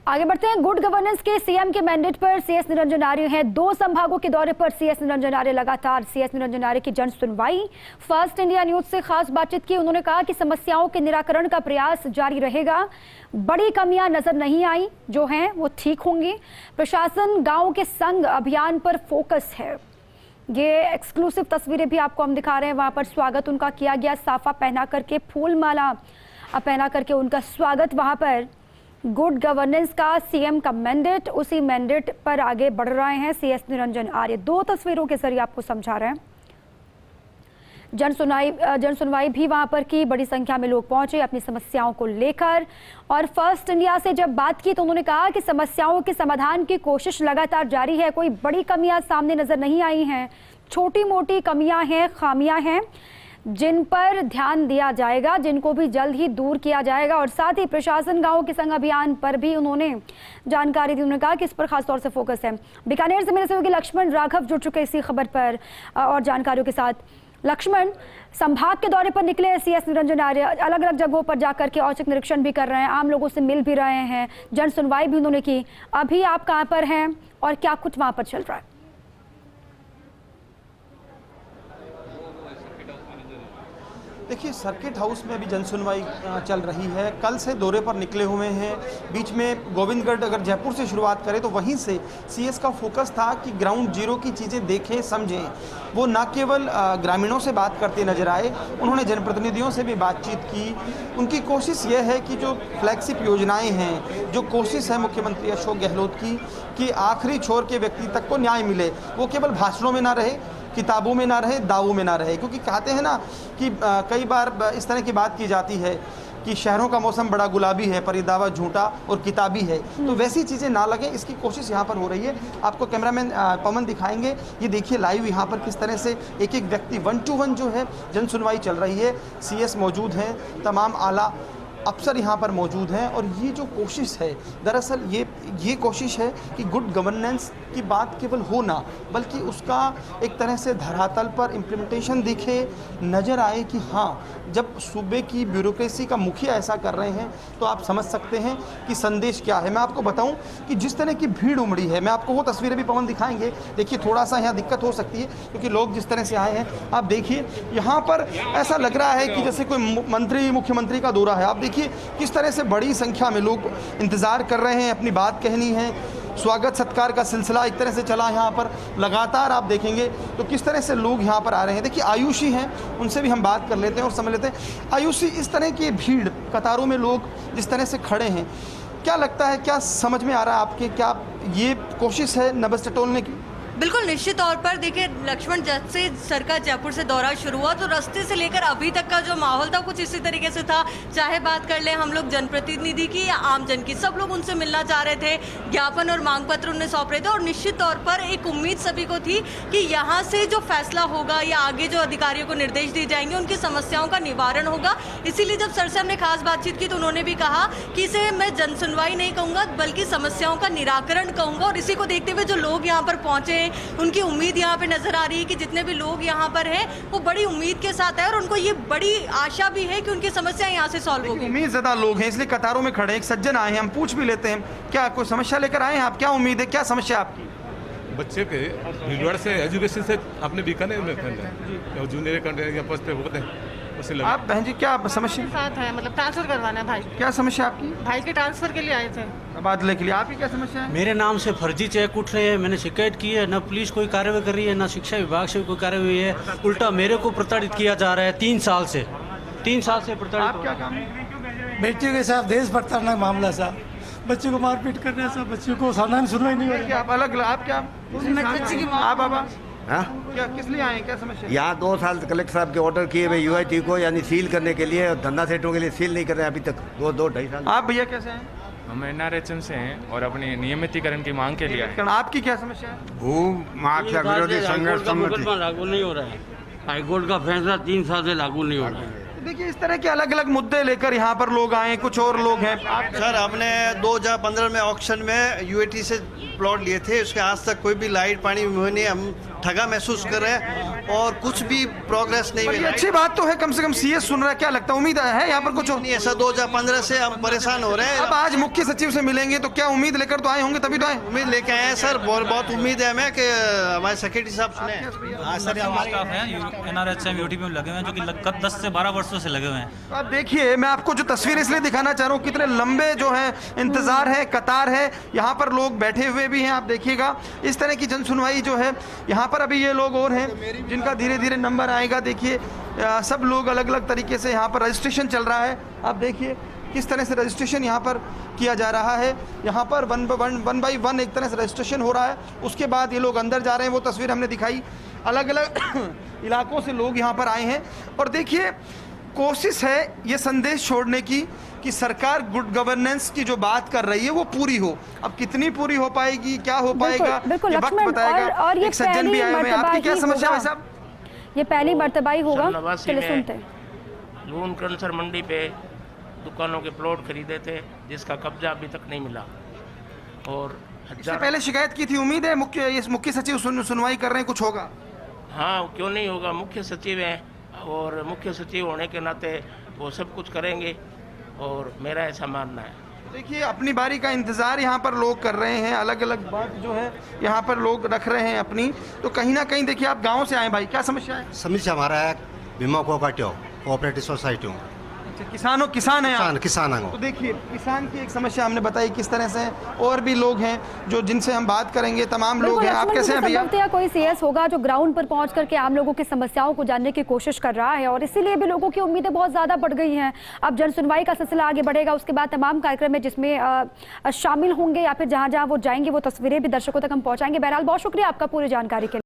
आगे बढ़ते हैं। गुड गवर्नेंस के सीएम के मैंडेट पर सीएस निरंजन आर्य हैं। 2 संभागों के दौरे पर सीएस निरंजन आर्य लगातार। सीएस निरंजन आर्य की जन सुनवाई। फर्स्ट इंडिया न्यूज से खास बातचीत की। उन्होंने कहा कि समस्याओं के निराकरण का प्रयास जारी रहेगा। बड़ी कमियां नजर नहीं आई, जो हैं वो ठीक होंगी। प्रशासन गांव के संग अभियान पर फोकस है। ये एक्सक्लूसिव तस्वीरें भी आपको हम दिखा रहे हैं। वहां पर स्वागत उनका किया गया, साफा पहना करके, फूल माला पहना करके उनका स्वागत। वहां पर गुड गवर्नेंस का सीएम का मैंडेट, उसी मैंडेट पर आगे बढ़ रहे हैं सीएस निरंजन आर्य। 2 तस्वीरों के जरिए आपको समझा रहे हैं। जन सुनवाई भी वहां पर की। बड़ी संख्या में लोग पहुंचे अपनी समस्याओं को लेकर। और फर्स्ट इंडिया से जब बात की तो उन्होंने कहा कि समस्याओं के समाधान की कोशिश लगातार जारी है। कोई बड़ी कमियां सामने नजर नहीं आई हैं। छोटी मोटी कमियां हैं, खामियां हैं, जिन पर ध्यान दिया जाएगा, जिनको भी जल्द ही दूर किया जाएगा। और साथ ही प्रशासन गांव के संग अभियान पर भी उन्होंने जानकारी दी। उन्होंने कहा कि इस पर खासतौर से फोकस है। बीकानेर से मेरे सहयोगी लक्ष्मण राघव जुड़ चुके इसी खबर पर और जानकारियों के साथ। लक्ष्मण, संभाग के दौरे पर निकले सीएस निरंजन आर्य, अलग अलग जगहों पर जाकर के औचक निरीक्षण भी कर रहे हैं, आम लोगों से मिल भी रहे हैं, जन सुनवाई भी उन्होंने की। अभी आप कहां पर हैं और क्या कुछ वहां पर चल रहा है? देखिए, सर्किट हाउस में अभी जनसुनवाई चल रही है। कल से दौरे पर निकले हुए हैं। बीच में गोविंदगढ़, अगर जयपुर से शुरुआत करें तो वहीं से सीएस का फोकस था कि ग्राउंड जीरो की चीज़ें देखें, समझें। वो न केवल ग्रामीणों से बात करते नजर आए, उन्होंने जनप्रतिनिधियों से भी बातचीत की। उनकी कोशिश ये है कि जो फ्लैगशिप योजनाएँ हैं, जो कोशिश है मुख्यमंत्री अशोक गहलोत की कि आखिरी छोर के व्यक्ति तक को न्याय मिले, वो केवल भाषणों में ना रहे, किताबों में ना रहे, दावों में ना रहे। क्योंकि कहते हैं ना कि कई बार इस तरह की बात की जाती है कि शहरों का मौसम बड़ा गुलाबी है पर ये दावा झूठा और किताबी है। तो वैसी चीज़ें ना लगें, इसकी कोशिश यहाँ पर हो रही है। आपको कैमरामैन पवन दिखाएंगे। ये देखिए लाइव यहाँ पर किस तरह से एक एक व्यक्ति 1 to 1 जो है जन सुनवाई चल रही है। सीएस मौजूद हैं, तमाम आला अफसर यहाँ पर मौजूद हैं। और ये जो कोशिश है, दरअसल ये कोशिश है कि गुड गवर्नेंस की बात केवल हो ना, बल्कि उसका एक तरह से धरातल पर इम्प्लीमेंटेशन दिखे, नज़र आए कि हाँ, जब सूबे की ब्यूरोक्रेसी का मुखिया ऐसा कर रहे हैं तो आप समझ सकते हैं कि संदेश क्या है। मैं आपको बताऊं कि जिस तरह की भीड़ उमड़ी है, मैं आपको वो तस्वीरें भी पवन दिखाएंगे। देखिए, थोड़ा सा यहाँ दिक्कत हो सकती है क्योंकि लोग जिस तरह से आए हैं, आप देखिए यहाँ पर ऐसा लग रहा है कि जैसे कोई मंत्री, मुख्यमंत्री का दौरा है। आप देखिए किस तरह से बड़ी संख्या में लोग इंतज़ार कर रहे हैं, अपनी बात कहनी है। स्वागत सत्कार का सिलसिला एक तरह से चला यहाँ पर लगातार। आप देखेंगे तो किस तरह से लोग यहाँ पर आ रहे हैं। देखिए, आयुषी हैं, उनसे भी हम बात कर लेते हैं और समझ लेते हैं। आयुषी, इस तरह की भीड़, कतारों में लोग जिस तरह से खड़े हैं, क्या लगता है, क्या समझ में आ रहा है आपके? क्या ये कोशिश है नब्ज़ टटोलने की? बिल्कुल, निश्चित तौर पर देखिए लक्ष्मण, जब से सर का जयपुर से दौरा शुरू हुआ तो रास्ते से लेकर अभी तक का जो माहौल था कुछ इसी तरीके से था। चाहे बात कर लें हम लोग जनप्रतिनिधि की या आमजन की, सब लोग उनसे मिलना चाह रहे थे। ज्ञापन और मांग पत्र उन्हें सौंप रहे थे और निश्चित तौर पर एक उम्मीद सभी को थी कि यहाँ से जो फैसला होगा या आगे जो अधिकारियों को निर्देश दिए जाएंगे, उनकी समस्याओं का निवारण होगा। इसीलिए जब सर से हमने खास बातचीत की तो उन्होंने भी कहा कि इसे मैं जनसुनवाई नहीं कहूँगा बल्कि समस्याओं का निराकरण कहूँगा। और इसी को देखते हुए जो लोग यहाँ पर पहुँचे, उनकी उम्मीद यहाँ पे नजर आ रही है कि जितने भी लोग यहाँ पर हैं वो बड़ी उम्मीद के साथ है और उनको ये बड़ी आशा भी है कि उनकी समस्या यहाँ से सॉल्व होगी। उम्मीद ज़्यादा लोग हैं, इसलिए कतारों में खड़े हैं। एक सज्जन आए हैं, हम पूछ भी लेते हैं, क्या कोई समस्या लेकर आए हैं आप? क्या उम्मीद है, क्या समस्या आपकी? बच्चे के भीलवाड़ा से एजुकेशन से अपने बीकानेर में जूनियर कैंपस पे होते हैं। आप बहन जी, क्या समस्या साथ है? मतलब ट्रांसफर करवाना है भाई। क्या समस्या आपकी? भाई के ट्रांसफर के लिए आए थे, तबादले के लिए। आपकी क्या समस्या है? मेरे नाम से फर्जी चेक उठ रहे हैं। मैंने शिकायत की है, न पुलिस कोई कार्रवाई कर रही है, न शिक्षा विभाग से कोई कार्रवाई है। उल्टा मेरे को प्रताड़ित किया जा रहा है 3 साल से प्रताड़ित। आप क्या काम है? बेटियों के साथ देश प्रताड़ना मामला साहब, बच्चों को मारपीट कर रहे हैं सब, बच्चों को सामान सुनवाई नहीं हो रही। आप अलग, आप क्या? आप बाबा हाँ, क्या किस लिए आए, क्या समस्या? यहाँ 2 साल कलेक्टर साहब के ऑर्डर किए हुए यूआईटी को यानी सील करने के लिए, और धंधा सेठों के लिए सील नहीं कर रहे हैं अभी तक 2-2.5 साल। आप भैया कैसे हैं? हम एनआरएचएम से हैं और अपने नियमितीकरण की मांग के लिए आए। आपकी क्या समस्या है? भू माफिया विरोधी संघर्ष समिति लागू नहीं हो रहा है। हाईकोर्ट का फैसला 3 साल से लागू नहीं हो रहा है। देखिए, इस तरह के अलग अलग मुद्दे लेकर यहाँ पर लोग आए, कुछ और लोग हैं। सर, हमने 2015 में ऑक्शन में यूएटी से प्लॉट लिए थे, उसके आज तक कोई भी लाइट पानी नहीं, हम ठगा महसूस कर रहे हैं। और कुछ भी प्रोग्रेस नहीं पर ये मिला। अच्छी बात तो है, कम से कम सीएस सुन रहा है। क्या लगता है, उम्मीद है यहाँ पर कुछ हो? नहीं, ऐसा 2015 से हम परेशान हो रहे हैं। अब आज मुख्य सचिव से मिलेंगे तो क्या उम्मीद लेकर तो आए होंगे, तभी तो आए। उम्मीद लेके आए हैं सर, बहुत उम्मीद है हमें कि हमारे सेक्रेटरी साहब सुने। हाँ सर, हमारे स्टाफ हैं NRHM यूटी में लगे हुए हैं, जो कि लगभग 10 से 12 वर्षों से लगे हुए हैं। अब देखिए, मैं आपको जो तस्वीर इसलिए दिखाना चाह रहा हूँ, कितने लंबे जो है इंतजार है, कतार है, यहाँ पर लोग बैठे हुए भी हैं। आप देखिएगा इस तरह की जन सुनवाई जो है, यहाँ पर अभी ये लोग और हैं जिनका धीरे धीरे नंबर आएगा। देखिए सब लोग अलग अलग तरीके से यहाँ पर रजिस्ट्रेशन चल रहा है। आप देखिए किस तरह से रजिस्ट्रेशन यहाँ पर किया जा रहा है। यहाँ पर वन बाई वन एक तरह से रजिस्ट्रेशन हो रहा है। उसके बाद ये लोग अंदर जा रहे हैं। वो तस्वीर हमने दिखाई, अलग अलग इलाकों से लोग यहाँ पर आए हैं। और देखिए कोशिश है ये संदेश छोड़ने की कि सरकार गुड गवर्नेंस की जो बात कर रही है वो पूरी हो। अब कितनी पूरी हो पाएगी, क्या हो पाएगा, ये वक्त बताएगा। और ये एक सज्जन भी आए हुए हैं। आपकी क्या समस्या है साहब? ये पहली मर्तबा ही होगा। चलिए सुनते हैं। लून कंसर मंडी पे दुकानों के प्लॉट खरीदे थे जिसका कब्जा अभी तक नहीं मिला, और इससे पहले शिकायत की थी। उम्मीद है मुख्य सचिव सुनवाई कर रहे हैं, कुछ होगा? हाँ, क्यों नहीं होगा, मुख्य सचिव हैं और मुख्य सचिव होने के नाते वो सब कुछ करेंगे, और मेरा ऐसा मानना है। देखिए अपनी बारी का इंतज़ार यहाँ पर लोग कर रहे हैं, अलग अलग बात जो है यहाँ पर लोग रख रहे हैं अपनी। तो कहीं ना कहीं देखिए, आप गांव से आए भाई, क्या समस्या है? समस्या हमारा है बीमा कोऑपरेटिव सोसाइटी हूँ, किसान है आप? किसान तो देखिए किसान की एक समस्या हमने बताई किस तरह से। और भी लोग हैं जो जिनसे हम बात करेंगे, तमाम लोग हैं। आप कैसे हैं भैया? संभवतः कोई सीएस होगा जो ग्राउंड पर पहुंच करके आम लोगों की समस्याओं को जानने की कोशिश कर रहा है, और इसीलिए भी लोगों की उम्मीदें बहुत ज्यादा बढ़ गई हैं। अब जन सुनवाई का सिलसिला आगे बढ़ेगा, उसके बाद तमाम कार्यक्रम है जिसमें शामिल होंगे या फिर जहां जहां वो जाएंगे वो तस्वीरें भी दर्शकों तक हम पहुंचाएंगे। बहरहाल बहुत शुक्रिया आपका पूरी जानकारी के लिए।